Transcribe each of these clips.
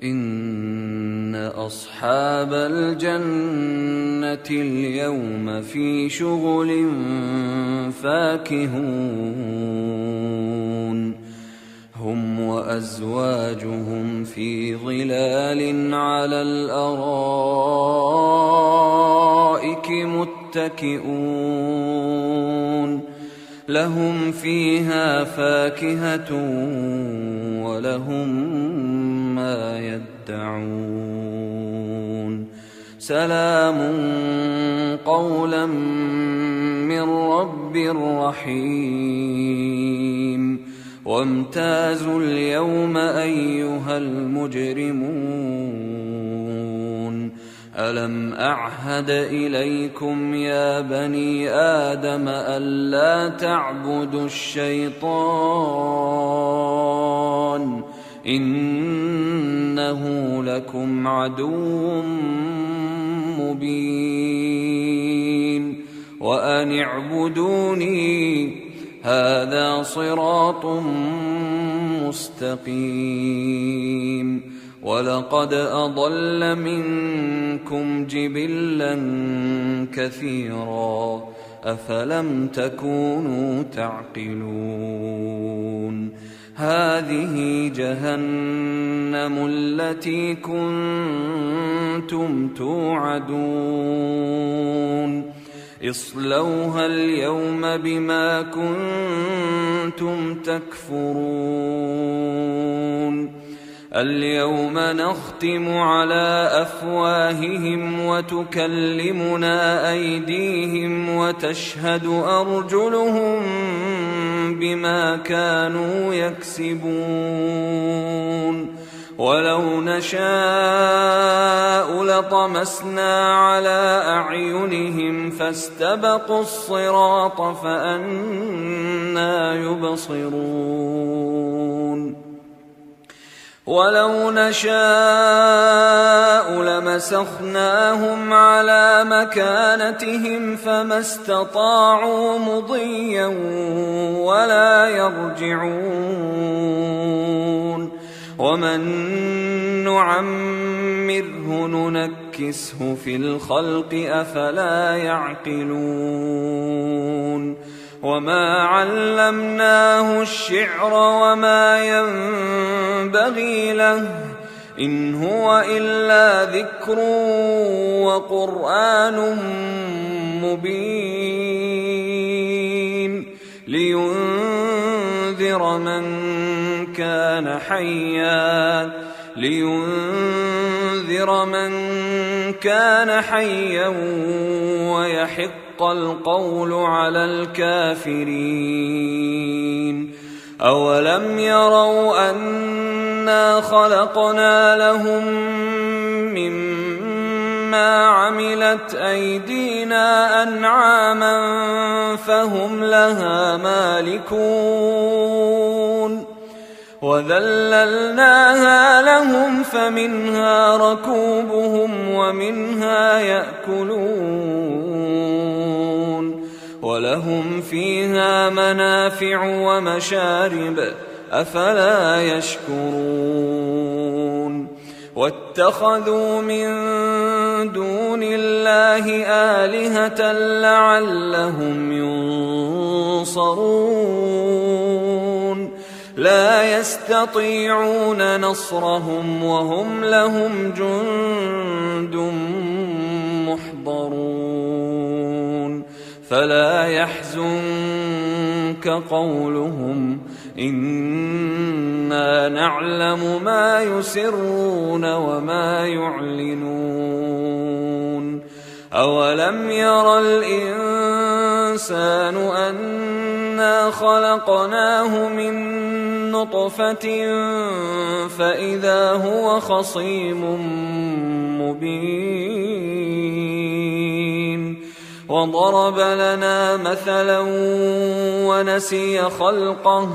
إن أصحاب الجنة اليوم في شغل فاكهون هم وأزواجهم في ظلال على الأرائك متكئون لهم فيها فاكهة ولهم ما يدعون سلام قولا من رب رحيم وامتازوا اليوم أيها المجرمون ألم أعهد إليكم يا بني آدم ألا تعبدوا الشيطان إنه لكم عدو مبين وأن اعبدوني هذا صراط مستقيم ولقد أضل منكم جبلا كثيرا أفلم تكونوا تعقلون هذه جهنم التي كنتم توعدون اصلوها اليوم بما كنتم تكفرون اليوم نختم على أفواههم وتكلمنا أيديهم وتشهد أرجلهم بما كانوا يكسبون ولو نشاء لطمسنا على أعينهم فاستبقوا الصراط فأنى يبصرون ولو نشاء لمسخناهم على مكانتهم فما استطاعوا مضيا ولا يرجعون ومن نعمره ننكسه في الخلق أفلا يعقلون وما علمناه الشعر وما ينبغي له إن هو إلا ذكر وقرآن مبين لينذر من كان حيا ويحق القول على الكافرين أولم يروا أنا خلقنا لهم مما عملت أيدينا أنعاما فهم لها مالكون وذللناها لهم فمنها ركوبهم ومنها يأكلون ولهم فيها منافع ومشارب أفلا يشكرون واتخذوا من دون الله آلهة لعلهم ينصرون لا يستطيعون نصرهم وهم لهم جند محضرون فلا يحزنك قولهم إنا نعلم ما يسرون وما يعلنون أولم ير الإنسان أنا خلقناه من نطفة فإذا هو خصيم مبين وضرب لنا مثلا ونسي خلقه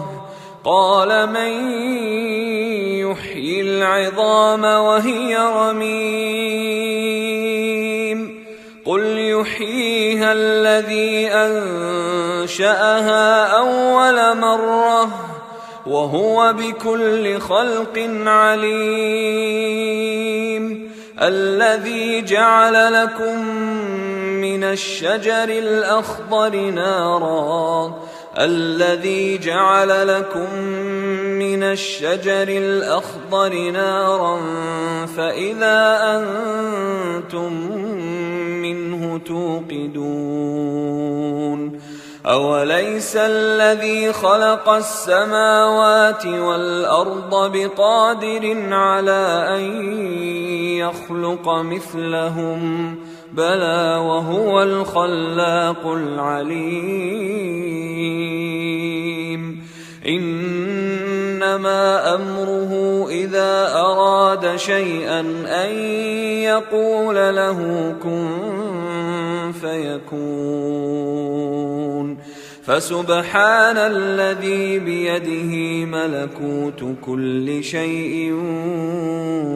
قال من يحيي العظام وهي رميم قل يحييها الذي أنشأها أول مرة وهو بكل خلق عليم. الذي جعل لكم من الشجر الأخضر نارا فإذا أنتم منه توقدون. أوليس الذي خلق السماوات والأرض بقادر على أن يخلق مثلهم؟ بلى وهو الخلاق العليم. إنما أمره إذا أراد شيئا أن يقول له كن فيكون. فسبحان الذي بيده ملكوت كل شيء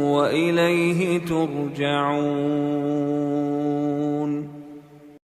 وإليه ترجعون.